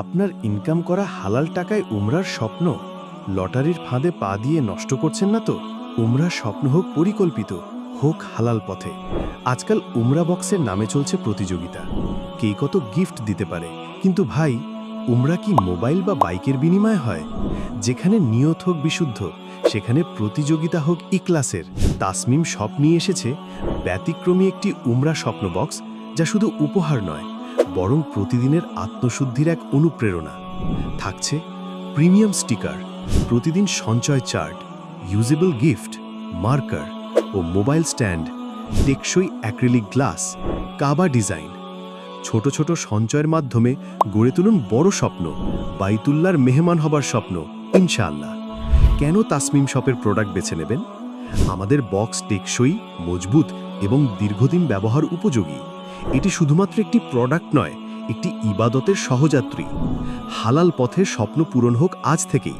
আপনার ইনকাম করা হালাল টাকায় উমরার স্বপ্ন লটারির ফাঁদে পা দিয়ে নষ্ট করছেন না তো? উমরার স্বপ্ন হোক পরিকল্পিত, হোক হালাল পথে। আজকাল উমরা বক্সের নামে চলছে প্রতিযোগিতা। কে কত গিফট দিতে পারে। কিন্তু ভাই, উমরা কি মোবাইল বা বাইকের বিনিময়ে হয়? যেখানে নিয়ত হোক বিশুদ্ধ, সেখানে প্রতিযোগিতা হোক ইখলাসের। তাসমিম শপ নিয়ে এসেছে ব্যতিক্রমী একটি উমরা স্বপ্ন বক্স, যা শুধু উপহার নয়, বরং প্রতিদিনের আত্মশুদ্ধির এক অনুপ্রেরণা। থাকছে প্রিমিয়াম স্টিকার, প্রতিদিন সঞ্চয় চার্ট, ইউজেবল গিফট, মার্কার ও মোবাইল স্ট্যান্ড, টেকসই অ্যাক্রিলিক গ্লাস, কাবা ডিজাইন। ছোট ছোট সঞ্চয়ের মাধ্যমে গড়ে তুলুন বড় স্বপ্ন, বাইতুল্লাহর মেহমান হবার স্বপ্ন ইনশাআল্লাহ। কেন তাসমিম শপের প্রোডাক্ট বেছে নেবেন? আমাদের বক্স টেকসই, মজবুত এবং দীর্ঘদিন ব্যবহার উপযোগী। এটি শুধুমাত্র একটি প্রোডাক্ট নয়, একটি ইবাদতের সহযাত্রী। হালাল পথে স্বপ্ন পূরণ হোক আজ থেকেই।